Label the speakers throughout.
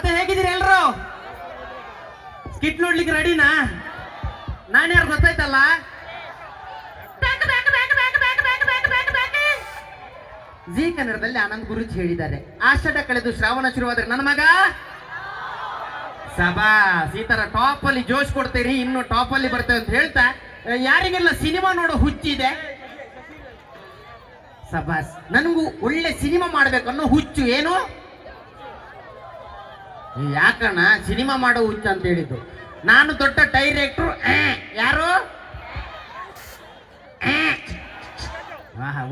Speaker 1: ಮತ್ತೆ ಹೇಗಿದ್ದೀರಿ ಎಲ್ರು? ಸ್ಕಿಟ್ ನೋಡ್ಲಿಕ್ಕೆ ರೆಡಿನಾ? ನಾನು ಯಾರು ಗೊತ್ತಾಯ್ತಲ್ಲ? ಜಿ ಕನ್ನಡದಲ್ಲಿ ಆನಂದ್ ಗುರುಜಿ ಹೇಳಿದ್ದಾರೆ, ಆಷಾಢ ಕಳೆದು ಶ್ರಾವಣ ಶುರುವಾದ್ರೆ ನನ್ನ ಮಗ ಸಬಾಸ್. ಈ ತರ ಟಾಪ್ ಅಲ್ಲಿ ಜೋಶ್ ಕೊಡ್ತೀರಿ, ಇನ್ನು ಟಾಪ್ ಅಲ್ಲಿ ಬರ್ತೇವೆ ಅಂತ ಹೇಳ್ತಾ, ಯಾರಿಗೆಲ್ಲ ಸಿನಿಮಾ ನೋಡೋ ಹುಚ್ಚಿದೆ ಸಬಾಸ್. ನನಗೂ ಒಳ್ಳೆ ಸಿನಿಮಾ ಮಾಡ್ಬೇಕನ್ನೋ ಹುಚ್ಚು. ಏನು ಯಾಕಣ್ಣ ಸಿನಿಮಾ ಮಾಡೋ ಹುಚ್ಚು ಅಂತ ಹೇಳಿದ್ದು? ನಾನು ದೊಡ್ಡ ಡೈರೆಕ್ಟ್ರು. ಯಾರು?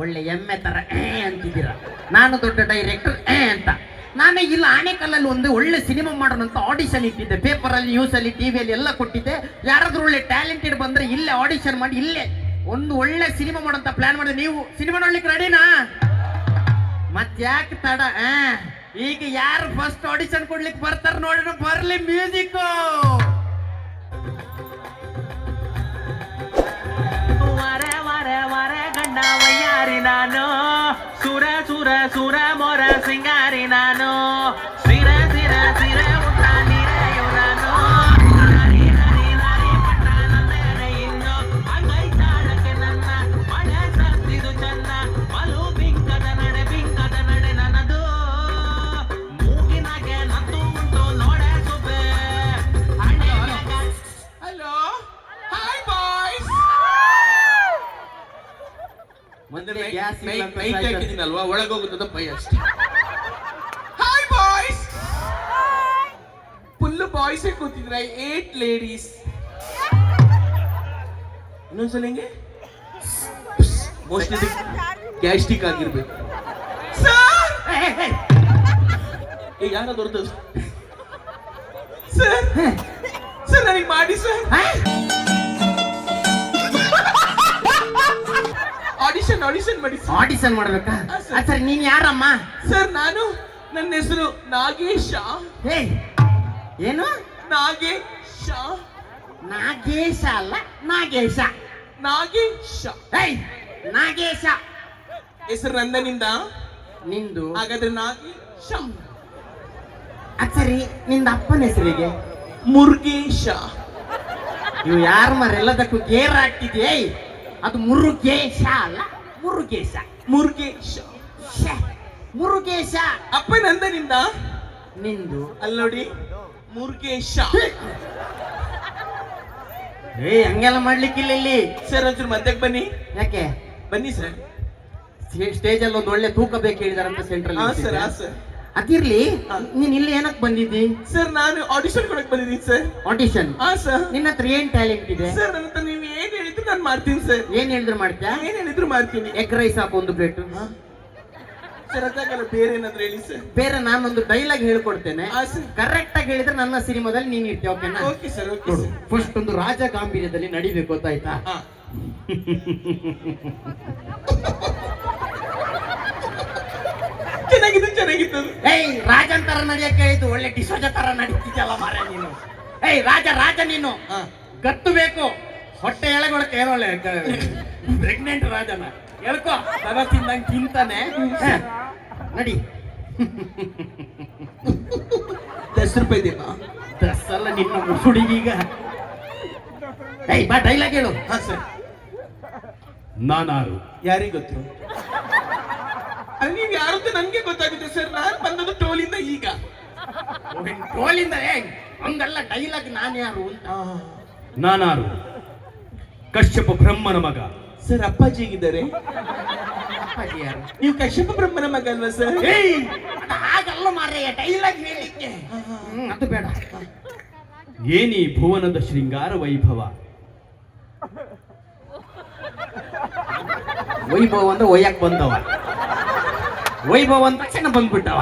Speaker 1: ಒಳ್ಳೆ ಎಮ್ಮೆ ತರ ಅಂತಿದ್ದೀರ. ನಾನು ದೊಡ್ಡ ಡೈರೆಕ್ಟರ್ ಅಂತ. ನಾನೇ ಇಲ್ಲ ಆಣೆಕಲ್ಲಲ್ಲಿ ಒಂದು ಒಳ್ಳೆ ಸಿನಿಮಾ ಮಾಡೋಣ ಅಂತ ಆಡಿಷನ್ ಇಟ್ಟಿದ್ದೆ. ಪೇಪರಲ್ಲಿ, ನ್ಯೂಸಲ್ಲಿ, ಟಿವಿಯಲ್ಲಿ ಎಲ್ಲ ಕೊಟ್ಟಿದ್ದೆ. ಯಾರಾದ್ರೂ ಒಳ್ಳೆ ಟ್ಯಾಲೆಂಟೆಡ್ ಬಂದ್ರೆ ಇಲ್ಲೇ ಆಡಿಷನ್ ಮಾಡಿ ಇಲ್ಲೇ ಒಂದು ಒಳ್ಳೆ ಸಿನಿಮಾ ಮಾಡೋಂತ ಪ್ಲಾನ್ ಮಾಡಿದೆ. ನೀವು ಸಿನಿಮಾ ನೋಡ್ಲಿಕ್ಕೆ ರೆಡಿನಾ? ಮತ್ತ್ಯಾಕೆ ತಡ? ಈಗ ಯಾರು ಫಸ್ಟ್ ಆಡಿಷನ್ ಕೊಡ್ಲಿಕ್ಕೆ ಬರ್ತಾರ ನೋಡೋಣ. ಬರ್ಲಿ ಮ್ಯೂಸಿಕ್. ವಯ್ಯಾರಿ ನಾನು ಸುರ ಸುರ ಸುರ ಮೊರ ಸಿಂಗಾರಿ ನಾನು ಸಿರ ಸಿರ ಸಿರ ಊಟ ನೀರೆಯೋ ನಾನು ಹರಿ ಹರಿ ಹರಿ ಪಟ್ಟ ನನ್ನ ಇನ್ನು ಅಂಗೈತಾಳಕ್ಕೆ ನನ್ನ ಮಳೆ ಸತ್ತಿದು ಚಂದ ಬಲು ಬಿಂಕದ ನಡೆ ನನ್ನದು ಮೂಗಿನಾಗೆ ನತ್ತು ಉಂಟು ನೋಡೆ ಸುಬ್ಬೆ. Hello, hi boys.
Speaker 2: ಅಲ್ವಾ ಒಳಗೋಗುತ್ತದ ಪೈ ಅಷ್ಟೇ. Hi boys. ಫುಲ್ ಬಾಯ್ಸ್ ಕೂತಿದ್ರ, 8 ಲೇಡೀಸ್. ಇನ್ನೊಂದ್ಸಲ ಹಿಂಗೆ ಮೋಸ್ಟ್ಲಿ ಗ್ಯಾಸ್ಟಿಕ್ ಆಗಿರ್ಬೇಕು. ಈಗ ಯಾರ ದೊಡ್ಡ ಸರ್ ಸರ್ ನನಗೆ ಮಾಡಿ ಸರ್ ಆಡಿಷನ್ ಮಾಡಿ.
Speaker 1: ಆಡಿಷನ್ ಮಾಡ್ಬೇಕಾ? ಸರ್ ನೀನ್ ಯಾರಮ್ಮ?
Speaker 2: ಸರ್ ನಾನು, ನನ್ನ ಹೆಸರು ನಾಗೇಶ.
Speaker 1: ಏನು?
Speaker 2: ನಾಗೇಶ.
Speaker 1: ನಾಗೇಶ ಅಲ್ಲ, ನಾಗೇಶ.
Speaker 2: ನಾಗೇಶ.
Speaker 1: ನಾಗೇಶ
Speaker 2: ಹೆಸರು ನಂದನಿಂದ.
Speaker 1: ನಿಂದು?
Speaker 2: ಹಾಗಾದ್ರೆ ನಾಗೇಶ.
Speaker 1: ಸರಿ, ನಿಂದ ಅಪ್ಪನ ಹೆಸರಿಗೆ?
Speaker 2: ಮುರುಗೇಶ.
Speaker 1: ಇವು ಯಾರ ಮರೆಲ್ಲದಕ್ಕೂ ಗೇರ್ ಹಾಕ್ತಿದ್ಯೇ? ಅದು ಮುರುಗೇಶ ಅಲ್ಲ, ಮುರುಗೇಶ.
Speaker 2: ಮುರುಗೇಶ.
Speaker 1: ಮುರುಗೇಶ.
Speaker 2: ಅಪ್ಪ ನಂದನಿಂದ.
Speaker 1: ನಿಂದು?
Speaker 2: ಅಲ್ಲಿ ನೋಡಿ, ಮುರುಗೇಶ.
Speaker 1: ಹಂಗೆಲ್ಲ ಮಾಡ್ಲಿಕ್ಕಿಲ್ಲ ಇಲ್ಲಿ.
Speaker 2: ಸರ್ ಒಂಚೂರು ಮಧ್ಯಕ್ಕೆ ಬನ್ನಿ.
Speaker 1: ಯಾಕೆ?
Speaker 2: ಬನ್ನಿ ಸರ್.
Speaker 1: ಸ್ಟೇಜ್ ಅಲ್ಲಿ ಒಂದು ಒಳ್ಳೆ ತೂಕ ಬೇಕು ಹೇಳಿದಾರಂತ ಸೆಂಟ್ರಲ್.
Speaker 2: ಸರ್ ಸರ್
Speaker 1: ಅದಿರ್ಲಿ, ನೀನ್ ಇಲ್ಲಿ ಏನಕ್ಕೆ ಬಂದಿದ್ದಿ?
Speaker 2: ಸರ್ ನಾನು ಆಡಿಷನ್ ಕೊಡಕ್ ಬಂದಿದ್ದೀನಿ ಸರ್.
Speaker 1: ಆಡಿಷನ್?
Speaker 2: ಸರ್.
Speaker 1: ನಿನ್ನ ಹತ್ರ ಏನ್ ಟ್ಯಾಲೆಂಟ್ ಇದೆ?
Speaker 2: ಸರ್ ನನ್ನ ಹತ್ರ ನೀವು ಏನ್ ಹೇಳಿದ್ರು ನಾನು ಮಾಡ್ತೀನಿ ಸರ್.
Speaker 1: ಏನ್ ಹೇಳಿದ್ರು ಮಾಡ್ತೀಯಾ?
Speaker 2: ಏನ್ ಹೇಳಿದ್ರು ಮಾಡ್ತೀನಿ.
Speaker 1: ಎಗ್ ರೈಸ್ ಹಾಕು ಒಂದು ಪ್ಲೇಟ್.
Speaker 2: ಸರ್ ಅದಾಗಲ್ಲ, ಬೇರೆ ಏನಾದ್ರು ಹೇಳಿ ಸರ್.
Speaker 1: ಬೇರೆ ನಾನೊಂದು ಡೈಲಾಗ್ ಹೇಳ್ಕೊಡ್ತೇನೆ, ಕರೆಕ್ಟ್ ಆಗಿ ಹೇಳಿದ್ರೆ ನನ್ನ ಸಿನಿಮಾದಲ್ಲಿ ನೀನ್ ಇರ್ತೀಯ. ಓಕೆನಾ?
Speaker 2: Okay sir. Okay sir.
Speaker 1: First ಒಂದು ರಾಜ ಗಾಂಭೀರ್ಯದಲ್ಲಿ ನಡಿಬೇಕು, ಗೊತ್ತಾಯ್ತಾ?
Speaker 2: ಚೆನ್ನಾಗಿತ್ತು.
Speaker 1: ರಾಜನ್ ತರ ನಡಿಯಕ್ಕೆ ಹೇಳಿದ್ದು, ಒಳ್ಳೆ ಡಿಸೋಜ ತರ ನಡೀತಿದ್ಯಲ್ಲ ಮಾರ ನೀನು. ರಾಜ ನೀನು ಗತ್ತು ಬೇಕು. ಹೊಟ್ಟೆ ಎಳಗೊಳಕ್ಕೆ ಏನೊಳ್ಳೆ ಪ್ರೆಗ್ನೆಂಟ್ ರಾಜನ ಹೇಳ್ಕೊ. ತಿಂದಂಗೆ ತಿಂತಾನೆ. ನಡಿ.
Speaker 2: 10 ರೂಪಾಯಿ ದೀಪ.
Speaker 1: 10 ಅಲ್ಲ ನಿನ್ನ ಮುಸುಡಿಗೀಗ. ಬಾ ಡೈಲಾಗ್ ಹೇಳು.
Speaker 2: ಸರ್.
Speaker 1: ನಾನಾರು?
Speaker 2: ಯಾರಿಗೆ ಗೊತ್ತು? ಅಲ್ಲಿ ನೀವು ಯಾರಂತ ನನ್ಗೆ ಗೊತ್ತಾಗುತ್ತೆ ಸರ್. ನಾನು ಬಂದದ್ದು ಟೋಲಿಂದ. ಈಗ
Speaker 1: ಟೋಲಿಂದ? ಹಂಗಲ್ಲ, ಡೈಲಾಗ್ ನಾನು ಯಾರು ಅಂತ.
Speaker 3: ನಾನಾರು? ಕಶ್ಯಪ ಬ್ರಹ್ಮನ ಮಗ.
Speaker 2: ಸರ್ ಅಪ್ಪಾಜಿ ಹೇಗಿದ್ದಾರೆ?
Speaker 1: ಅಪ್ಪಾಜಿ ಯಾರು?
Speaker 2: ನೀವು ಕಶ್ಯಪ ಬ್ರಹ್ಮನ ಮಗ ಅಲ್ವಾ ಸರ್?
Speaker 1: ಹಾಗಲ್ಲ ಮಾರಯ್ಯ, ಡೈಲಾಗ್ ಹೇಳಿಕ್ಕೆ. ಅದು ಬೇಡ.
Speaker 3: ಏನಿ ಭುವನದ ಶೃಂಗಾರ ವೈಭವ.
Speaker 1: ವೈಭವ ಅಂದ್ರೆ ಒಯ್ಯಕ್ ಬಂದವ. ವೈಭವ ಅಂತ ತಕ್ಷಣ ಬಂದ್ಬಿಟ್ಟವ.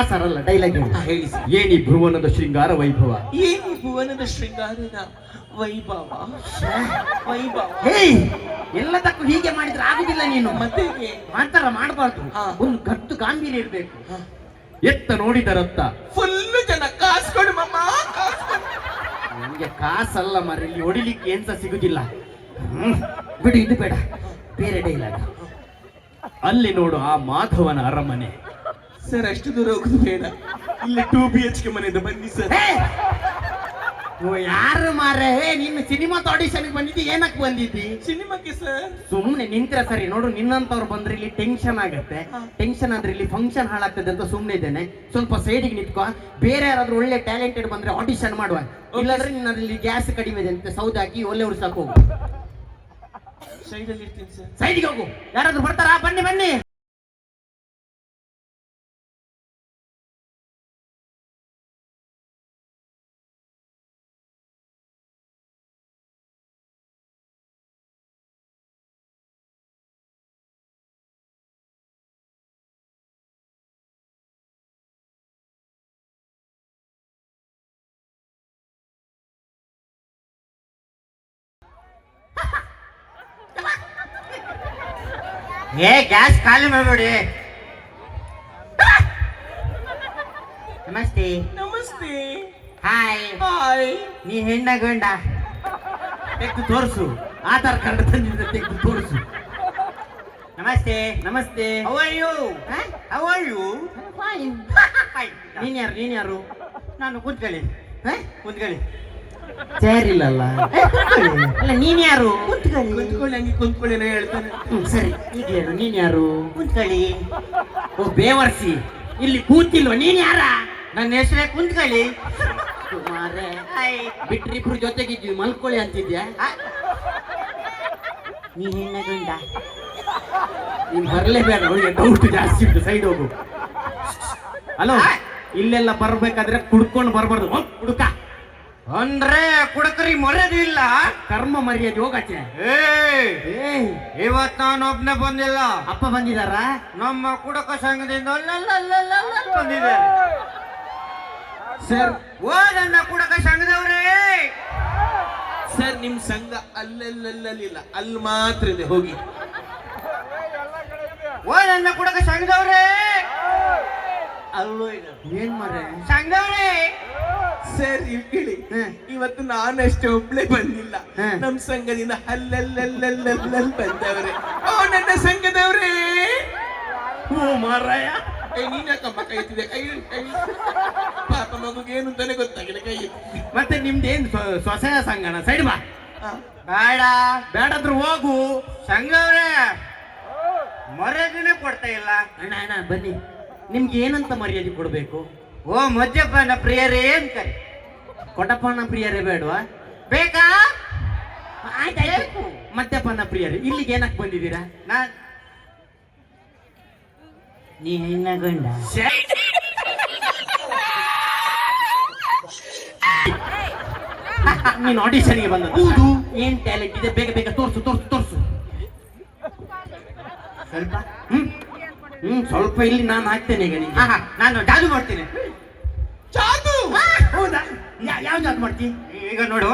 Speaker 1: ಸರ್ ಅಲ್ಲ, ಡೈಲಾಗ್
Speaker 2: ಹೇಳಿ ಸರ್.
Speaker 3: ಏನಿ ಭುವನದ ಶೃಂಗಾರ ವೈಭವ.
Speaker 2: ಏನು ಭುವನದ ಶೃಂಗಾರದ ವೈಭವ?
Speaker 1: ಎಲ್ಲದಕ್ಕೂ ಹೀಗೆ ಮಾಡಿದ್ರೆ ಆಗುದಿಲ್ಲ. ನೀನು
Speaker 2: ಮತ್ತೆ
Speaker 1: ಮಾತರ ಮಾಡಬಾರ್ದು. ಒಂದು ಗತ್ತು ಗಾಂಭೀರ್ಯ ಇರ್ಬೇಕು.
Speaker 3: ಎತ್ತ ನೋಡಿದರತ್ತ
Speaker 2: ಫುಲ್ ಜನ ಕಾಸ್ಕೊಂಡು ಮಮ್ಮ.
Speaker 1: ನಮ್ಗೆ ಕಾಸಲ್ಲ ಮರ, ಇಲ್ಲಿ ಹೊಡಿಲಿಕ್ಕೆ ಏನ್ಸ ಸಿಗುದಿಲ್ಲ. ಬಿಡು, ಇದು ಬೇಡ, ಬೇರೆ ಡೈಲಾಗ್.
Speaker 3: ಅಲ್ಲಿ ನೋಡು ಆ ಮಾಧವನ ಅರಮನೆ.
Speaker 2: ಸರ್ ಅಷ್ಟು ದೂರ ಹೋಗುದು ಬೇಡ, ಇಲ್ಲಿ 2 BHK ಮನೆಯಿಂದ ಬನ್ನಿ ಸರ್.
Speaker 1: ಹೇ! ಓ ಯಾರು ಮಾರೆ ನಿನ್ನ ಸಿನಿಮಾದ ಆಡಿಷನ್ಗೆ ಬಂದಿದ್ದಿ, ಏನಕ್ಕೆ ಬಂದಿದ್ದಿ?
Speaker 2: ಸಿನಿಮಾಕ್ಕೆ ಸರ್.
Speaker 1: ಸುಮ್ಮನೆ ನಿಂತ್ರ ಸರಿ ನೋಡು, ನಿನ್ನಂತವ್ರು ಬಂದ್ರೆ ಇಲ್ಲಿ ಟೆನ್ಷನ್ ಆಗತ್ತೆ. ಟೆನ್ಷನ್ ಆದ್ರೆ ಇಲ್ಲಿ ಫಂಕ್ಷನ್ ಹಾಳಾಗ್ತದೆ ಅಂತ ಸುಮ್ಮನೆ ಇದ್ದೇನೆ. ಸ್ವಲ್ಪ ಸೈಡಿಗೆ ನಿಂತ್ಕೋ. ಬೇರೆ ಯಾರಾದ್ರೂ ಒಳ್ಳೆ ಟ್ಯಾಲೆಂಟೆಡ್ ಬಂದ್ರೆ ಆಡಿಷನ್ ಮಾಡುವ, ಇಲ್ಲಾಂದ್ರೆ ನಿನ್ನಲ್ಲಿ ಗ್ಯಾಸ್ ಕಡಿಮೆ ಇದೆ ಅಂತ ಸೌದೆ ಹಾಕಿ ಒಳ್ಳೆ ಉರ್ಸಕ್ ಹೋಗು.
Speaker 2: ಸೈಡಲ್ಲಿ ಇರ್ತೀನಿ ಸರ್.
Speaker 1: ಸೈಡಿಗೆ ಹೋಗು. ಯಾರಾದ್ರೂ ಬರ್ತಾರಾ? ಬನ್ನಿ ಬನ್ನಿ. ಏ ಗ್ಯಾಸ್ ಖಾಲಿ ಮಾಡಬೇಡಿ. ನಮಸ್ತೆ.
Speaker 2: ನಮಸ್ತೆ.
Speaker 1: ಹಾಯ್.
Speaker 2: ಹಾಯ್.
Speaker 1: ನೀ ಹೆಣ್ಣ ಗಂಡ ತೆಗೆದು ತೋರಿಸು. ಆಧಾರ್ ಕಾರ್ಡ್ ತಂದಿದ್ದ ತೆಗೆದು ತೋರಿಸು. ನಮಸ್ತೆ. ನಮಸ್ತೆ.
Speaker 2: How are you? How are you?
Speaker 1: Fine. ನೀನ್ ಯಾರು? ನೀನ್ ಯಾರು?
Speaker 2: ನಾನು ಕೂತ್ಕೊಳ್ಳಿ. ಕೂತ್ಕೊಳ್ಳಿ.
Speaker 1: ಚೇರ್ ಇಲ್ಲಲ್ಲ. ಅಲ್ಲ ನೀನ್ ಯಾರು?
Speaker 2: ಕೂತ್ಕೊಳ್ಳಿ ಹಂಗೆ ಕೂತ್ಕೊಳ್ಳಿ ನಾ ಹೇಳ್ತಾನೆ.
Speaker 1: ಸರಿ ಈಗ ಹೇಳು, ನೀನ್ ಯಾರು?
Speaker 2: ಕೂತ್ಕೊಳ್ಳಿ.
Speaker 1: ಓ ಬೇವರ್ಸಿ, ಇಲ್ಲಿ ಕೂತಿಲ್ವ? ನೀನ್ ಯಾರ?
Speaker 2: ನನ್ನ ಹೆಸರೇ ಕೂತ್ಕೊಳ್ಳಿ.
Speaker 1: ಮಾರೆ ಬಿಟ್ರಿಬ್ರು ಜೊತೆಗಿದ್ವಿ, ಮಲ್ಕೊಳ್ಳಿ ಅಂತಿದ್ಯಾ?
Speaker 2: ನೀ ಹೆಣ್ಣ ಗಂಡ?
Speaker 1: ನೀನ್ ಬರ್ಲೇಬೇಡ, ಅವಳಿಗೆ ಡೌಟ್ ಜಾಸ್ತಿ ಉಂಟು. ಸೈಡ್ ಹೋಗು. ಹಲೋ, ಇಲ್ಲೆಲ್ಲ ಬರ್ಬೇಕಾದ್ರೆ ಕುಡ್ಕೊಂಡು ಬರ್ಬಾರ್ದು. ಕುಡುಕ
Speaker 2: ಅಂದ್ರೆ ಕುಡಕರಿ ಮರ್ಯಾದಿಲ್ಲ.
Speaker 1: ಕರ್ಮ ಮರ್ಯಾದೆ ಹೋಗಾಚೆ.
Speaker 2: ಇವತ್ ನಾನು ಒಬ್ನೇ ಬಂದಿಲ್ಲ,
Speaker 1: ಅಪ್ಪ ಬಂದಿದಾರ?
Speaker 2: ನಮ್ಮ ಕುಡಕ ಸಂಘದಿಂದ ಬಂದಿದ್ದಾರೆ
Speaker 1: ಸರ್.
Speaker 2: ಓ ನನ್ನ ಕುಡಕ ಸಂಘದವ್ರೇ.
Speaker 4: ಸರ್ ನಿಮ್ ಸಂಘ ಅಲ್ಲಲ್ಲ ಅಲ್ಲಿ ಮಾತ್ರ ಇದೆ, ಹೋಗಿ.
Speaker 2: ಓ ನನ್ನ ಕುಡಕ ಸಂಘದವ್ರೇ. ಅಲ್ಲೂ ಇದೆ.
Speaker 1: ಏನ್ ಮಾರೆ
Speaker 2: ಸಂಘದವ್ರೇ.
Speaker 4: ಸರ್ ಇಲ್ಲಿ ಕೇಳಿ, ಇವತ್ತು ನಾನಷ್ಟೇ ಒಬ್ಳೆ ಬಂದಿಲ್ಲ, ನಮ್ ಸಂಘದಿಂದ ಅಲ್ಲಲ್ಲ ಬಂದವ್ರೆ. ಓ ನನ್ನ ಸಂಘದವ್ರೇ.
Speaker 1: ಓ ಮಾರಾಯ,
Speaker 4: ನೀನ್ ಯಾಕಮ್ಮ ಕೈ ಎತ್ತಿದೆ? ಕೈ ಕೈ ಪಾಪ ಮಗುಗೆ ಏನು ಅಂತಾನೆ ಗೊತ್ತಾಗಿಲ್ಲ, ಕೈ ಎತ್ತಿ.
Speaker 1: ಮತ್ತೆ ನಿಮ್ದೇನ್ ಸ್ವಸಹಾಯ ಸಂಘನ? ಸೈಡ್ ಬಾ.
Speaker 2: ಬೇಡ
Speaker 1: ಬೇಡಾದ್ರೂ ಹೋಗು.
Speaker 2: ಸಂಘದವ್ರೇ ಮರ್ಯಾದೆನೇ ಕೊಡ್ತಾ ಇಲ್ಲ.
Speaker 1: ಅಣ್ಣ ಅಣ್ಣ ಬನ್ನಿ, ನಿಮ್ಗೆ ಏನಂತ ಮರ್ಯಾದೆ ಕೊಡ್ಬೇಕು?
Speaker 2: ಓ ಮದ್ಯಪಾನ ಪ್ರಿಯರೇ ಅಂತಾರೆ.
Speaker 1: ಕೊಟಪಾನ ಪ್ರಿಯರೇ ಬೇಡವಾ?
Speaker 2: ಬೇಕಾ?
Speaker 1: ಆಯ್ತಾಯ್ತು, ಮದ್ಯಪಾನ ಪ್ರಿಯರೇ. ಇಲ್ಲಿಗೆ ಏನಕ್ಕೆ ಬಂದಿದ್ದೀರಾ?
Speaker 2: ನೀ ಹೆಣ್ಣ ಗಂಡ?
Speaker 1: ನೀನು ಆಡಿಷನ್ಗೆ ಬಂದ? ಹೌದು. ಏನ್ ಟ್ಯಾಲೆಂಟ್ ಇದೆ? ಬೇಗ ಬೇಗ ತೋರ್ಸು ತೋರ್ಸು ತೋರ್ಸು.
Speaker 2: ಸ್ವಲ್ಪ
Speaker 1: ಸ್ವಲ್ಪ ಇಲ್ಲಿ ನಾನು ಹಾಕ್ತೇನೆ ಈಗ ನಿಂಗೆ.
Speaker 2: ನಾನು ಜಾದು ಮಾಡ್ತೀನಿ.
Speaker 1: ಜಾದು? ಹೌದಾ? ಯಾವ ಜಾದು ಮಾಡ್ತೀನಿ?
Speaker 2: ಈಗ ನೋಡು,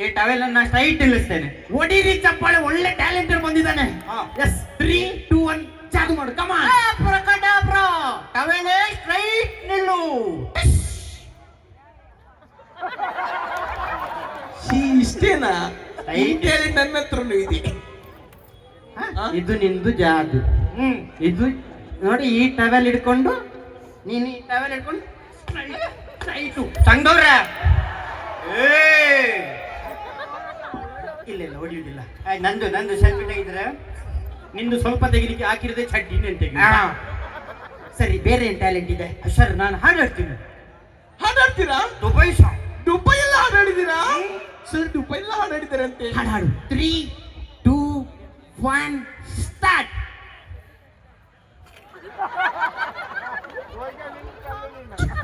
Speaker 2: ಈ ಟವೆಲ್ ಅನ್ನ ಸ್ಟ್ರೈಟ್ ನಿಲ್ಲಿಸ್ತೇನೆ.
Speaker 1: ಒಡಿರಿ ಚಪ್ಪಾಳೆ, ಒಳ್ಳೆ ಟ್ಯಾಲೆಂಟೆಡ್ ಬಂದಿದ್ದಾನೆ. ಎಸ್, 3, 2, 1 ಜಾದು ಮಾಡು. ಕಮ
Speaker 2: ಪ್ರಕಟಾಬ್ರೋ, ಟವೆಲ್ ಸ್ಟ್ರೈಟ್ ನಿಲ್ಲು.
Speaker 4: ಇಷ್ಟೇನಾ? ಹೇಳಿ ನನ್ನ ಹತ್ರನು ಇದೆ.
Speaker 1: ಇದು ನಿಂದು ಜಾದು. ಇದು ನೋಡಿ, ಈ ಟವೆಲ್ ಹಿಡ್ಕೊಂಡು ನೀನು ಈ ಟವೆಲ್ ಹಿಡ್ಕೊಂಡು ಸ್ಟ್ರೈಟು.
Speaker 2: ಸಂಘದವ್ರ
Speaker 1: ಇಲ್ಲ ಇಲ್ಲ, ಹೊಡಿಯುವುದಿಲ್ಲ.
Speaker 2: ನಂದು ನಂದು ಸೆಲ್ಫಿ ತೆಗಿದ್ರೆ
Speaker 1: ನಿಂದು ಸ್ವಲ್ಪ ತೆಗಿಲಿಕ್ಕೆ ಹಾಕಿರದೆ ಚಡ್ಡಿ ತೆಗಿ. ಸರಿ, ಬೇರೆ ಏನ್ ಟ್ಯಾಲೆಂಟ್ ಇದೆ?
Speaker 2: ಸರ್ ನಾನು ಹಾಡು ಹೇಳ್ತೀನಿ.
Speaker 4: ಹಾಡಾಡ್ತೀರಾ?
Speaker 2: Dubai song.
Speaker 4: ದುಬೈ ಎಲ್ಲ ಹಾಡಾಡಿದ್ದೀರಾ? ಸರ್ ದುಬೈ ಎಲ್ಲ ಹಾಡಾಡಿದಾರಂತೆ.
Speaker 1: ಹಾಡು ಹಾಡು. 3, 2, 1 ಸ್ಟಾರ್ಟ್.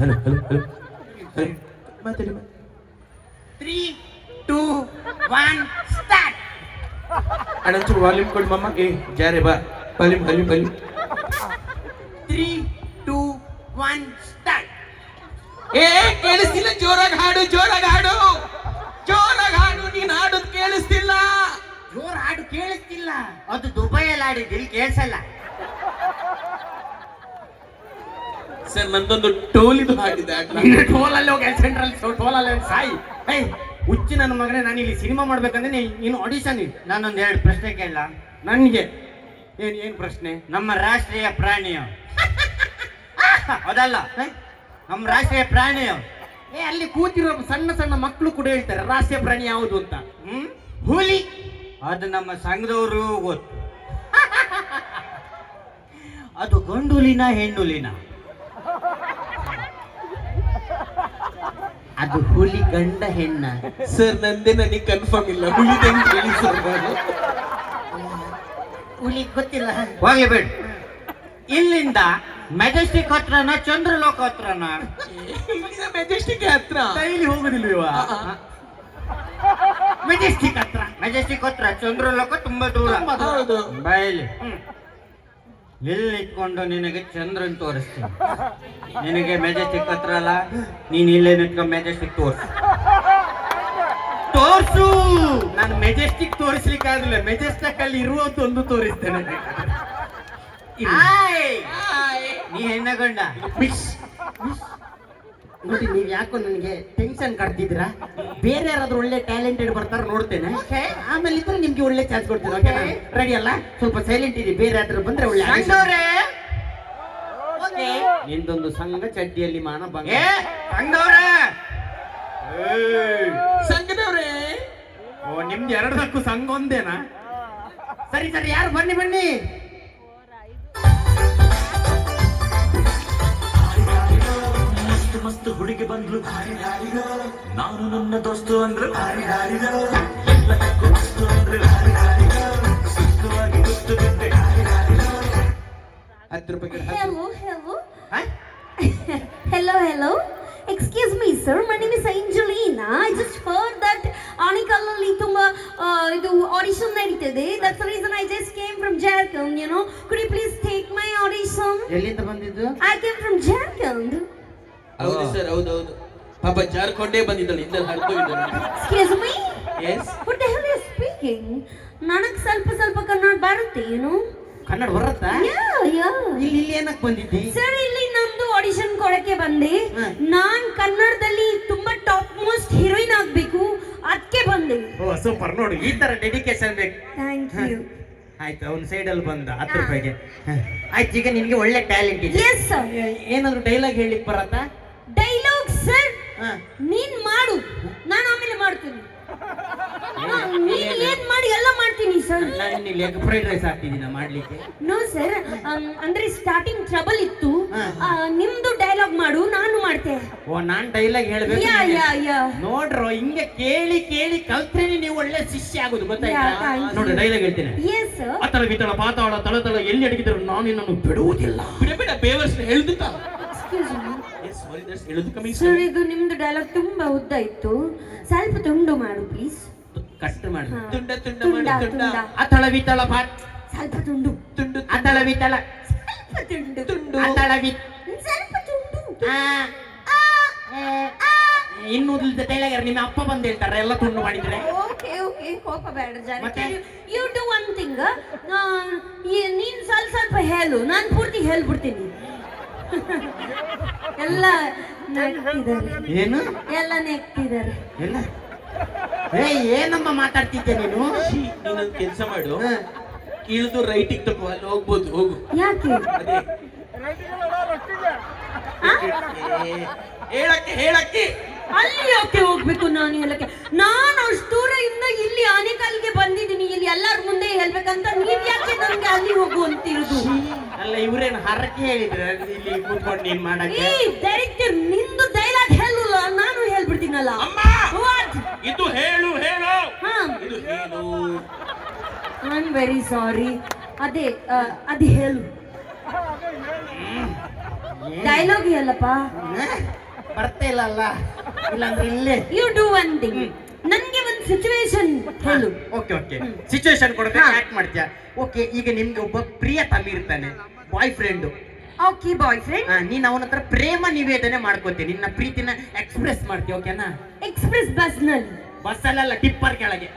Speaker 4: ಹಲೋ ಹಲೋ ಹಲೋ ಮಾತಾಡಿ.
Speaker 1: 3, 2, 1 ಸ್ಟಾರ್ಟ್.
Speaker 4: ಅಣ್ಣಂಚೂರು ವಾಲ್ಯೂಮ್ ಕೊಡಿ ಮಮ್ಮ. ಜಾರೆ ಬಾ, ವಾಲ್ಯೂಮ್ ವಾಲ್ಯೂಮ್ ವಾಲ್ಯೂಮ್.
Speaker 1: 3, 2, 1 ಸ್ಟಾರ್ಟ್.
Speaker 4: ಕೇಳಿಸ್ತಿಲ್ಲ? ಜೋರಾಗಿ ಹಾಡು, ಜೋರಾಗಿ ಹಾಡು, ಜೋರಾಗಿ ಹಾಡು. ನೀನ್ ಹಾಡೋದು ಕೇಳಿಸ್ತಿಲ್ಲ.
Speaker 1: ಜೋರ್ ಹಾಡು ಕೇಳಿಸ್ತಿಲ್ಲ.
Speaker 2: ಅದು ದುಬೈಯಲ್ಲಿ ಆಡಿದ್ದು, ಇಲ್ಲಿ ಕೇಳಿಸಲ್ಲ.
Speaker 4: ಸರ್ ನಂದೊಂದು ಟೋಲಿದು ಹಾಡಿದೆ.
Speaker 1: ಟೋಲಲ್ಲಿ ಹೋಗಿ ಸೆಂಟ್ರಲ್ ಟೋಲಲ್ಲಿ ಸಾಯಿ. ಹುಚ್ಚಿ ನನ್ನ ಮಗನೇ, ನಾನು ಇಲ್ಲಿ ಸಿನಿಮಾ ಮಾಡ್ಬೇಕಂದ್ರೆ ನೀನು ಆಡಿಷನ್.
Speaker 2: ನಾನೊಂದು 2 ಪ್ರಶ್ನೆ ಕೇಳಲ್ಲ?
Speaker 1: ನನಗೆ ಏನ್ ಪ್ರಶ್ನೆ?
Speaker 2: ನಮ್ಮ ರಾಷ್ಟ್ರೀಯ ಪ್ರಾಣಿಯು
Speaker 5: ಅದಲ್ಲ ನಮ್ಮ ರಾಷ್ಟ್ರೀಯ ಪ್ರಾಣಿ ಅವು.
Speaker 1: ಏ ಅಲ್ಲಿ ಕೂತಿರೋ ಸಣ್ಣ ಸಣ್ಣ ಮಕ್ಕಳು ಕೂಡ ಹೇಳ್ತಾರೆ ರಾಷ್ಟ್ರೀಯ ಪ್ರಾಣಿ ಯಾವುದು ಅಂತ. ಹುಲಿ.
Speaker 5: ಅದು ನಮ್ಮ ಸಂಘದವರು ಗೊತ್ತು. ಅದು ಗಂಡುಲಿನ ಹೆಣ್ಣುಲಿನ?
Speaker 1: ಅದು ಹುಲಿ ಗಂಡ ಹೆಣ್ಣ?
Speaker 4: ಸರ್ ನಂದೇ ನನಗೆ ಕನ್ಫರ್ಮ್ ಇಲ್ಲ, ಹುಲಿದಂಗೆ ಹೇಳಿ ಸರ್ ನಾನು.
Speaker 1: ಹುಲಿ ಗೊತ್ತಿಲ್ಲ.
Speaker 5: ಹೋಗಿ ಬಿಡು. ಇಲ್ಲಿಂದ ಮೆಜೆಸ್ಟಿಕ್ ಹತ್ರನ ಚಂದ್ರಲೋಕ ಹತ್ರನ?
Speaker 4: ಇಲ್ಲಿಂದ ಮೆಜೆಸ್ಟಿಕ್ ಹತ್ರ.
Speaker 3: ಡೈಲಿ ಹೋಗುದಿಲ್ವ?
Speaker 1: ಮೆಜೆಸ್ಟಿಕ್ ಹತ್ರ.
Speaker 5: ಮೆಜೆಸ್ಟಿಕ್ ಹತ್ರ, ಚಂದ್ರಲೋಕ ತುಂಬಾ ದೂರ.
Speaker 4: ಹೌದು.
Speaker 5: ಬಯಲಿ ಇಲ್ಲಿ ನಿಂತ್ಕೊಂಡು ನಿನಗೆ ಚಂದ್ರನ್ ತೋರಿಸ್ತೀನಿ. ನಿನಗೆ ಮೆಜೆಸ್ಟಿಕ್ ಹತ್ರ ಅಲ್ಲ, ನೀನ್ ಇಲ್ಲೇ ನಿಂತ್ಕೊಂಡು ಮೆಜೆಸ್ಟಿಕ್
Speaker 1: ತೋರ್ಸು. ನಾನು ಮೆಜೆಸ್ಟಿಕ್ ತೋರಿಸ್ಲಿಕ್ಕೆ ಆಗಲಿಲ್ಲ, ಮೆಜೆಸ್ಟಿಕ್ ಅಲ್ಲಿ ಇರುವಂತೊಂದು ತೋರಿಸ್ತೇನೆ.
Speaker 5: ನೀ ಹೆಣ್ಣ ಗಂಡ?
Speaker 1: ನೋಡಿ ನೀವ್ ಯಾಕೋ ನನಗೆ ಟೆನ್ಷನ್ ಕಟ್ತಿದ್ದೀರಾ. ಬೇರೆ ಯಾರಾದ್ರೂ ಒಳ್ಳೆ ಟ್ಯಾಲೆಂಟೆಡ್ ಬರ್ತಾರ ನೋಡ್ತೇನೆ, ಆಮೇಲೆ ಇದ್ರೆ ನಿಮ್ಗೆ ಒಳ್ಳೆ ಚಾನ್ಸ್ ಕೊಡ್ತೀನಿ. ಓಕೆ ರೆಡಿ ಅಲ್ಲ? ಸ್ವಲ್ಪ ಸೈಲೆಂಟ್ ಇರಿ, ಬೇರೆ ಯಾರಾದ್ರೂ ಬಂದ್ರೆ ಒಳ್ಳೆ ನಿಂದೊಂದು ಸಂಘ ಚಡ್ಡಿಯಲ್ಲಿ ಮಾನ ಬಂಗ.
Speaker 4: ಸಂಘದವ್ರೆ.
Speaker 3: ಓ ನಿಮ್ದು ಎರಡಕ್ಕೂ ಸಂಘ ಒಂದೇನಾ?
Speaker 1: ಸರಿ ಸರಿ, ಯಾರು ಬನ್ನಿ ಬನ್ನಿ.
Speaker 6: ಮಸ್ತ್ ಹುಡುಗಿ ಬಂದ್ಲು, ನಾನು ನನ್ನ ದೋಸ್ತು ಅಂದ್ರೆ ಸುಖವಾಗಿ ಗೊತ್ತು ಬಿಟ್ಟೆ.
Speaker 4: 10 ರೂಪಾಯಿ.
Speaker 7: Hello, hello. Hello. Excuse me, sir. My name is Angelina. I just heard that Anikalali tumba idu audition ನಡೀತಿದೆ. That's the reason I just came from Jharkhand. You know, could you please take my audition?
Speaker 1: ಎಲ್ಲಿಂದ ಬಂದಿದ್ದು?
Speaker 7: I came from Jharkhand.
Speaker 4: ಹೌದು sir, ಹೌದೌದು. ಪಾಪ ಜಾರ್ಕೊಂಡೇ ಬಂದಿದ್ದಳು, ಇಂದ ಹರ್ಕೋಗಿದ್ದಳು.
Speaker 7: Excuse me?
Speaker 4: Yes.
Speaker 7: What the hell are you speaking? ನನಗೆ ಸ್ವಲ್ಪ ಕನ್ನಡ ಬರುತ್ತೆ, ಏನು?
Speaker 1: ಕನ್ನಡ ಬರುತ್ತಾ?
Speaker 7: Yeah.
Speaker 1: ಇಲ್ಲಿ ಏನಕ್ಕೆ ಬಂದಿದ್ದಿ?
Speaker 7: ಸರ್, ಇಲ್ಲಿ ನಮ್ದು ಆಡಿಷನ್ ಕೊಡಕ್ಕೆ ಬಂದೆ. ನಾನ್ ಕನ್ನಡದಲ್ಲಿ ತುಂಬಾ ಟಾಪ್ ಮೋಸ್ಟ್ ಹೀರೋಯಿನ್ ಆಗ್ಬೇಕು, ಅದಕ್ಕೆ ಬಂದೆ.
Speaker 1: Oh super. ನೋಡಿ ಈ ತರ ಡೆಡಿಕೇಶನ್ ಬೇಕು.
Speaker 7: Thank you.
Speaker 1: ಆಯ್ತು, ಅವ್ನ ಸೈಡ್ ಅಲ್ಲಿ ಬಂದ 10 ರೂಪಾಯಿಗೆ. ಆಯ್ತು, ಈಗ ನಿನ್ಗೆ ಒಳ್ಳೆ ಟ್ಯಾಲೆಂಟ್ ಇದೆ.
Speaker 7: Yes sir.
Speaker 1: ಏನಾದ್ರು ಡೈಲಾಗ್ ಹೇಳಿಕ್ ಬರತ್ತಾ?
Speaker 7: ಡೈಲಾಗ್ ಸರ್,
Speaker 1: ಹಾ.
Speaker 7: ನೀನ್ ಮಾಡು, ನಾನು ಆಮೇಲೆ ಮಾಡ್ತೀನಿ. ನೀನ್ ಏನ್ ಮಾಡಿ ಎಲ್ಲ ಮಾಡ್ತೀನಿ ಸರ್.
Speaker 1: ನಾನು ಇಲ್ಲಿ ಎಗ್ ಫ್ರೈಡ್ ರೈಸ್ ಹಾಕ್ತಿದ್ದೀನ ಮಾಡ್ಲಿಕ್ಕೆ.
Speaker 7: ನೋ ಸರ್, ಅಂದ್ರೆ ಸ್ಟಾರ್ಟಿಂಗ್ ಟ್ರಬಲ್ ಇತ್ತು. ನಿಮ್ದು ಡೈಲಾಗ್ ಮಾಡು, ನಾನು ಮಾಡ್ತೇನೆ.
Speaker 1: ಓ ನಾನ್ ಡೈಲಾಗ್ ಹೇಳ್ಬೇಕು.
Speaker 7: ಯಾ.
Speaker 1: ನೋಡ್ರೋ, ಹಿಂಗೆ ಕೇಳಿ ಕೇಳಿ ಕಲ್ತ್ರೇನೆ ನೀವು ಒಳ್ಳೆ ಶಿಷ್ಯ ಆಗೋದು,
Speaker 7: Yeah,
Speaker 1: ಗೊತ್ತಾಯ್ತಾ?
Speaker 7: thank you.
Speaker 1: ನೋಡಿ ಡೈಲಾಗ್ ಹೇಳ್ತೀನಿ.
Speaker 7: Yes sir.
Speaker 1: ಅತಳ ವಿತಳ ಪಾತಾಳ ತಳತಳ ಎಲ್ಲಿ ಅಡಗಿದ್ರು ನಾನು ನಿನ್ನನ್ನು ಬಿಡುವುದಿಲ್ಲ.
Speaker 4: ಬಿಡ ಬೇವರ್ಸ್ ಹೇಳ್ದುತ್ತ.
Speaker 7: Excuse me
Speaker 4: yes sorry, that's ಹೇಳುದು ಕಮ್ಮಿ
Speaker 7: ಸರ್. ಇದು ನಿಮ್ದು ಡೈಲಾಗ್ ತುಂಬಾ ಉದ್ದ ಇತ್ತು, ಸ್ವಲ್ಪ ತುಂಡು ಮಾಡು ಪ್ಲೀಸ್.
Speaker 1: ಕಷ್ಟ ಮಾಡಿ.
Speaker 4: ತುಂಡ
Speaker 7: ತುಂಡ.
Speaker 1: ಅತಳ ವಿತಳ ಪಾತ್
Speaker 7: ಸ್ವಲ್ಪ ತುಂಡು.
Speaker 1: ಅತಳ ವಿತಳ
Speaker 7: ತುಂಡು.
Speaker 1: ಅತಳ ವಿತ್
Speaker 7: ಸ್ವಲ್ಪ ತುಂಡು.
Speaker 1: ಇನ್ನು ಡೈಲಾಗ್ ನಿಮ್ಮ ಅಪ್ಪ ಬಂದು ಹೇಳ್ತಾರೆ ಎಲ್ಲ ತುಂಡು ಮಾಡಿದ್ರೆ.
Speaker 7: ಓಕೆ ಕೋಪ ಬೇಡ
Speaker 1: ಮತ್ತೆ?
Speaker 7: You do one thing. ನೀನ್ ಸ್ವಲ್ಪ ಹೇಳು, ನಾನು ಪೂರ್ತಿ ಹೇಳ್ಬಿಡ್ತೀನಿ. ಎಲ್ಲ ನೆಕ್ತಿದ್ದಾರೆ.
Speaker 1: ಏನು
Speaker 7: ಎಲ್ಲ ನೆಕ್ತಿದ್ದಾರೆ.
Speaker 1: ಎಲ್ಲ ಏನಮ್ಮ ಮಾತಾಡ್ತಿದ್ದೆ ನೀನು?
Speaker 4: ನೀನೊಂದು ಕೆಲಸ ಮಾಡು, ಇಳಿದು ರೈಟಿಗೆ ತಗೋ, ಅಲ್ಲಿ ಹೋಗ್ಬೋದು, ಹೋಗು.
Speaker 7: ಯಾಕೆ?
Speaker 4: ಅದೇ ಹೇಳಕ್ಕೆ
Speaker 7: ಅಲ್ಲಿ ಯಾಕೆ ಹೋಗ್ಬೇಕು ನಾನು ಹೇಳಕ್ಕೆ? ನಾನು ಅಷ್ಟು ದೂರ ಇಂದ ಇಲ್ಲಿ ಆನೆಕಲ್ಗೆ ಬಂದಿದ್ದೀನಿ, ಇಲ್ಲಿ ಎಲ್ಲರ ಮುಂದೆ ಹೇಳ್ಬೇಕಂತ ನೀವ್ ಯಾಕೆ ನನ್ಗೆ ಅಲ್ಲಿ ಹೋಗು ಅಂತಿರೋದು?
Speaker 1: ಅಲ್ಲ, ಇವ್ರೇನು ಹರಕೆ ಹೇಳಿದ್ರೆ ಇಲ್ಲಿ ಕೂತ್ಕೊಂಡು ನೀನ್ ಮಾಡಕ್ಕೆ?
Speaker 7: ಈ ಡೈರೆಕ್ಟರ್ ನಿಂದು ಡೈಲಾಗ್ ಹೇಳಲ್ಲ, ನಾನು ಹೇಳ್ಬಿಡ್ತೀನಲ್ಲ. What?
Speaker 4: ಇದು ಹೇಳು
Speaker 7: ಹಾ,
Speaker 4: ಇದು ಹೇಳು.
Speaker 7: I am very sorry. ಅದೇ ಹೇಳು, ಡೈಲಾಗ್ ಹೇಳಪ್ಪ.
Speaker 1: ಬರ್ತಾ ಇಲ್ಲ ಅಲ್ಲ, ಇಲ್ಲಾಂದ್ರೆ ಇಲ್ಲೇ.
Speaker 7: ಯು ಡೂ ಒನ್ ಥಿಂಗ್, ನನ್ಗೆ ಒಂದು ಸಿಚುವೇಶನ್ ಹೇಳು.
Speaker 1: ಓಕೆ ಸಿಚುವೇಶನ್ ಕೊಡ್ಬೇಕು, ಆಕ್ಟ್ ಮಾಡ್ತೀಯ. ಓಕೆ, ಈಗ ನಿಮ್ಗೆ ಒಬ್ಬ ಪ್ರಿಯ ತಮ್ಮಿ ಇರ್ತಾನೆ, boy friend.
Speaker 7: Okay, boy friend.
Speaker 1: ನೀನ್ ಅವನ ಹತ್ರ ಪ್ರೇಮ ನಿವೇದನೆ ಮಾಡ್ಕೋತೀನಿ, ನಿನ್ನ ಪ್ರೀತಿನ ಎಕ್ಸ್ಪ್ರೆಸ್ ಮಾಡ್ತೀಯ. ಓಕೆನಾ?
Speaker 7: ಎಕ್ಸ್ಪ್ರೆಸ್ ಬಸ್ ನಲ್ಲಿ?
Speaker 1: ಬಸ್ಸಲ್ಲ, ಟಿಪ್ಪರ್ ಕೆಳಗೆ.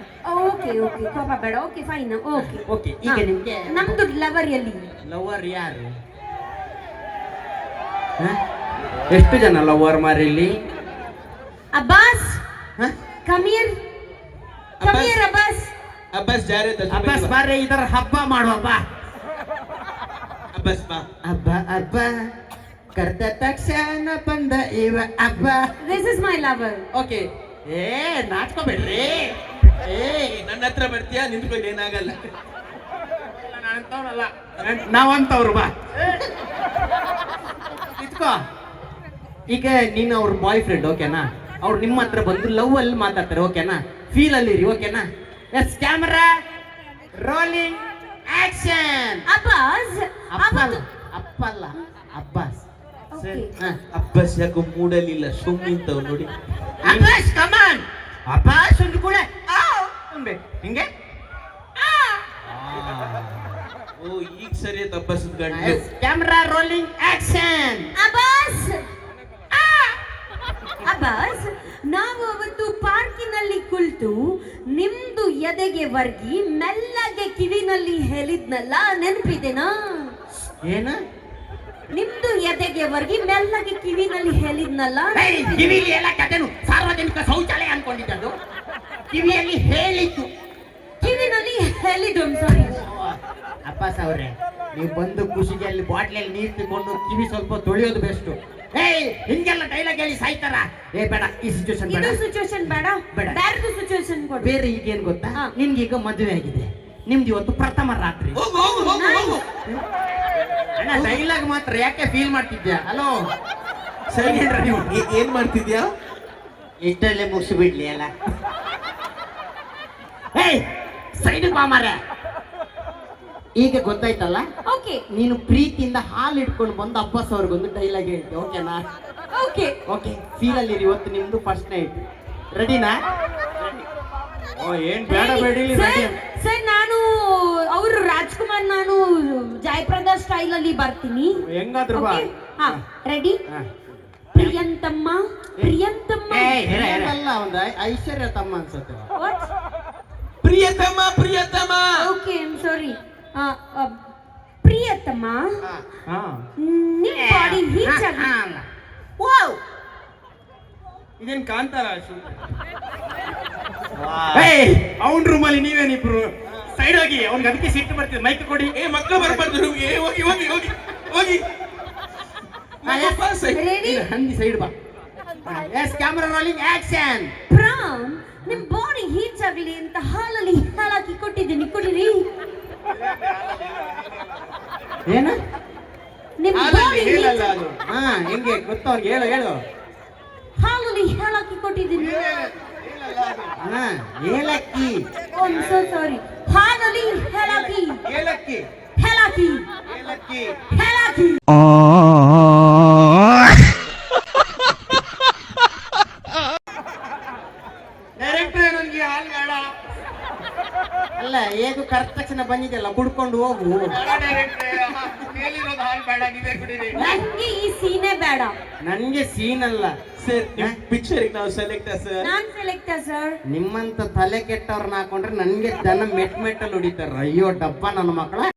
Speaker 7: ಓಕೆ ಕೋಪ ಬೇಡ. Okay fine.
Speaker 1: ಓಕೆ, ಈಗ ನಿಮ್ಗೆ
Speaker 7: ನಮ್ದು ಲವರ್ ಎಲ್ಲಿ?
Speaker 1: ಲವರ್ ಯಾರು? ಎಷ್ಟು ಜನ ಲವರ್ ಮಾರಿಲ್ಲಿ?
Speaker 7: ಅಬ್ಬಾಸ್, ಕಮೀರ್ ಅಬ್ಬಾಸ್.
Speaker 4: ಅಬ್ಬಾಸ್ ಜಾರೆ
Speaker 1: ಅಬ್ಬಾಸ್ ಬಾರೆ, ಇದರ ಹಬ್ಬ ಮಾಡುವ ಬಾ.
Speaker 4: ಅಬ್ಬಾಸ್ ಬಾ.
Speaker 1: ಹಬ್ಬ ಕರೆದ ತಕ್ಷಣ ಬಂದ ಇವ ಅಬ್ಬ.
Speaker 7: This is my lover.
Speaker 1: Okay. ಏ ನಾಚ್ಕೋಬೇಡ್ರಿ. ಏ
Speaker 4: ನನ್ನ ಹತ್ರ ಬರ್ತೀಯಾ? ನಿಂತ್ಕೊಳ್ಳಿ, ಏನಾಗಲ್ಲ.
Speaker 3: ನಾನಂತವ್ನಲ್ಲ, ನಾವಂತವ್ರು ಬಾ.
Speaker 1: ಇಟ್ಕೋ. ಈಗ ನೀನು ಅವ್ರ ಬಾಯ್ ಫ್ರೆಂಡ್, ಓಕೆನಾ? ಅವ್ರು ನಿಮ್ಮ ಹತ್ರ ಬಂದು ಲವ್ ಅಲ್ಲಿ ಮಾತಾಡ್ತಾರೆ, ಓಕೆನಾ? ಫೀಲ್ ಅಲ್ಲಿ ಇರಿ, ಓಕೆನಾ? Yes, camera rolling action.
Speaker 7: Abbas.
Speaker 1: ಅಪ್ಪಲ್ಲ ಅಬ್ಬಾಸ್.
Speaker 7: Okay.
Speaker 4: ಅಬ್ಬಸ್ ಯಾಕೋ ಮೂಡಲಿಲ್ಲ, ಸುಮ್ಮಿಂತವ್ ನೋಡಿ.
Speaker 1: ಅಬ್ಬಾಸ್ ಕಮಾನ್. ಅಬ್ಬಾಸ್ ಒಂದು ಕೂಡ ಅನ್ಬೇಕು ಹಿಂಗೆ.
Speaker 4: ಓ, ಈಗ ಸರಿ ಆಯ್ತು ಅಬ್ಬಸ್ ಗಂಟು.
Speaker 1: Camera rolling action.
Speaker 7: Abbas. Abbas, ನಾವು ಅವತ್ತು ಪಾರ್ಕಿನಲ್ಲಿ ಕುಳಿತು ನಿಮ್ದು ಎದೆಗೆ ವರ್ಗಿ ಮೆಲ್ಲಗೆ ಕಿವಿನಲ್ಲಿ ಹೇಳಿದ್ನಲ್ಲ, ನೆನಪಿದೆನಾ?
Speaker 1: ಏನ?
Speaker 7: ನಿಮ್ದು ಎದೆಗೆ ವರ್ಗಿ ಮೆಲ್ಲಗೆ ಕಿವಿನಲ್ಲಿ ಹೇಳಿದ್ನಲ್ಲ.
Speaker 1: ಕಿವಿಲಿ ಎಲ್ಲ ಕಥೆನು ಸಾರ್ವಜನಿಕ ಶೌಚಾಲಯ ಅನ್ಕೊಂಡಿದ್ದು. ಕಿವಿಯಲ್ಲಿ ಹೇಳಿದ್ದು.
Speaker 7: ಕಿವಿನಲ್ಲಿ ಹೇಳಿದ್ದು, ಸಾರಿ.
Speaker 1: ಅಪ್ಪಾಸ್ ಅವ್ರೆ, ನೀವು ಬಂದು ಖುಷಿಗೆ ಅಲ್ಲಿ ಬಾಟ್ಲಲ್ಲಿ ನೀರು ತಗೊಂಡು ಕಿವಿ ಸ್ವಲ್ಪ ತೊಳೆಯೋದು ಬೆಸ್ಟ್. ಏಯ್, ಹಿಂಗೆಲ್ಲ ಡೈಲಾಗ್ ಹೇಳಿ ಸಾಯ್ತಾರ. ಏ ಬೇಡ, ಈ ಸಿಚುವೇಶನ್ ಬೇಡ.
Speaker 7: ಇದು ಸಿಚುವೇಶನ್ ಬೇಡ,
Speaker 1: ಬೇಡ.
Speaker 7: ಬೇರೆದು ಸಿಚುವೇಶನ್ ಕೊಡು.
Speaker 1: ಬೇರೆ ಈಗ ಏನ್ ಗೊತ್ತಾ,
Speaker 7: ಹಾ.
Speaker 1: ನಿಮ್ಗೀಗ ಮದುವೆ ಆಗಿದೆ, ನಿಮ್ದು ಇವತ್ತು ಪ್ರಥಮ ರಾತ್ರಿ.
Speaker 4: ಹೋಗು ಹೋಗು ಹೋಗು ಹೋಗು.
Speaker 1: ಅಣ್ಣ ಡೈಲಾಗ್ ಮಾತ್ರ ಯಾಕೆ ಫೀಲ್ ಮಾಡ್ತಿದ್ಯಾ? ಹಲೋ
Speaker 4: ಸರಿ, ಏನ್ ಮಾಡ್ತಿದ್ಯಾ?
Speaker 1: ಇಷ್ಟಲ್ಲೇ ಮುಗಿಸ್ಬಿಡ್ಲಿ ಅಲ್ಲ. ಏಯ್, ಸೈಡ್ ಬಾ ಮಾರ್ರೆ. ಈಗ ಗೊತ್ತಾಯ್ತಲ್ಲ,
Speaker 7: ಓಕೆ
Speaker 1: ನೀನು ಪ್ರೀತಿಯಿಂದ ಹಾಲು ಇಟ್ಕೊಂಡು ಬಂದು ಅಬ್ಬಾಸ್ ಅವ್ರಿಗೊಂದು ಡೈಲಾಗ್ ಹೇಳ್ತೆ, ಓಕೆನಾ?
Speaker 7: ಓಕೆ
Speaker 1: ಓಕೆ, ಫೀಲ್ ಅಲ್ಲಿ ಇವತ್ತು ನಿಮ್ದು ಫಸ್ಟ್ ನೈಟ್. ರೆಡಿನಾ?
Speaker 3: ಓ, ಏನ್ ಬೇಡ ಬೇಡಿಲಿ ರೆಡಿ.
Speaker 7: ಸರ್, ನಾನು ಅವರು ರಾಜ್ಕುಮಾರ್, ನಾನು ಜಯಪ್ರದಾ ಸ್ಟೈಲ್ ಅಲ್ಲಿ ಬರ್ತೀನಿ.
Speaker 3: ಹೆಂಗಾದ್ರು ಬಾ.
Speaker 7: Okay? ಹಾ, ರೆಡಿ?
Speaker 3: ಹಾ.
Speaker 7: ಪ್ರಿಯಂತಮ್ಮ, ಪ್ರಿಯಂತಮ್ಮ.
Speaker 1: ಅಲ್ಲ, ಒಂದು ಐಶ್ವರ್ಯ ತಮ್ಮ ಅನ್ಸುತ್ತೆ.
Speaker 7: What?
Speaker 4: ಪ್ರಿಯತಮ, ಪ್ರಿಯತಮ.
Speaker 7: Okay, I'm sorry. ಪ್ರಿಯತಮ್ಮ,
Speaker 3: ಹಾ.
Speaker 7: ನಿಮ್ ಬಾಡಿ ಹೀಟ್ ಆಗಿ.
Speaker 1: ವಾವ್,
Speaker 3: ಇದೇನ್ ಕಾಂತಾರ ಅವನ್ ರೂಮಲ್ಲಿ ನೀವೇನಿಬ್ರು ಸೈಡ್ ಹೋಗಿ, ಅವ್ನಿಗೆ ಅದಕ್ಕೆ ಸಿಟ್ಟು ಬರ್ತಿದೆ. ಮೈಕ್ ಕೊಡಿ.
Speaker 4: ಏ, ಮಕ್ಕಳು ಬರ್ಬಾರ್ದು ರೂಮ್ಗೆ. ಹೋಗಿ ಹೋಗಿ ಹೋಗಿ ಹೋಗಿ.
Speaker 7: ರೆಡಿ?
Speaker 1: ಹಂದಿ ಸೈಡ್ ಬಾ. Yes, camera rolling action.
Speaker 7: ಪ್ರಾಮ್, ನಿಮ್ ಬಾಡಿ ಹೀಟ್ ಆಗ್ಲಿ ಅಂತ ಹಾಲಲ್ಲಿ ಹಾಲಾಕಿ ಕೊಟ್ಟಿದ್ದೀನಿ, ಕುಡೀರಿ.
Speaker 1: ಏನ?
Speaker 7: ನಿಮ್ ಬಾಡಿ
Speaker 3: ಹೇಳಲ್ಲ ಅದು.
Speaker 1: ಹಾ, ಹೆಂಗೆ ಗೊತ್ತ ಅವ್ರಿಗೆ? ಹೇಳು ಹೇಳು.
Speaker 7: ಹಾಲಲ್ಲಿ ಹಾಲಾಕಿ ಕೊಟ್ಟಿದ್ದೀನಿ.
Speaker 1: ಹಾ, ಏಲಕ್ಕಿ.
Speaker 7: ಓ, ಐ ಆಮ್ ಸೋ ಸಾರಿ. ಹಾಲಲ್ಲಿ ಹಾಲಾಕಿ
Speaker 3: ಏಲಕ್ಕಿ,
Speaker 7: ಹಾಲಾಕಿ
Speaker 3: ಏಲಕ್ಕಿ.
Speaker 7: ಹಾಲಾಕಿ.
Speaker 3: ಡೈರೆಕ್ಟ್ರೆ, ನನ್ಗೆ ಹಾಲು ಬೇಡ.
Speaker 1: ಅಲ್ಲ, ಹೇಗೂ ಕರೆದ ತಕ್ಷಣ ಬಂದಿದ್ದೆಲ್ಲ ಕುಡ್ಕೊಂಡು ಹೋಗು.
Speaker 3: ಬೇಡ ಡೈರೆಕ್ಟ್ರೆ, ಮೇಲಿರೋದು ಹಾಲು ಬೇಡ, ನೀವೇ ಕುಡೀರಿ.
Speaker 7: ನಂಗೆ ಈ ಸೀನೆ ಬೇಡ.
Speaker 1: ನನ್ಗೆ ಸೀನ್ ಅಲ್ಲ.
Speaker 4: ಸರ್, ನಿಮ್ ಪಿಕ್ಚರ್ ನಾವು ಸೆಲೆಕ್ಟ್ ಸರ್.
Speaker 7: ನಾನ್ ಸೆಲೆಕ್ಟ್ ಸರ್.
Speaker 1: ನಿಮ್ಮಂತ ತಲೆ ಕೆಟ್ಟವ್ರನ್ನ ಹಾಕೊಂಡ್ರೆ ನನ್ಗೆ ಜನ ಮೆಟ್ಟಲ್ಲಿ ಹೊಡಿತಾರ. ಅಯ್ಯೋ ಡಬ್ಬ ನನ್ನ ಮಕ್ಕಳ.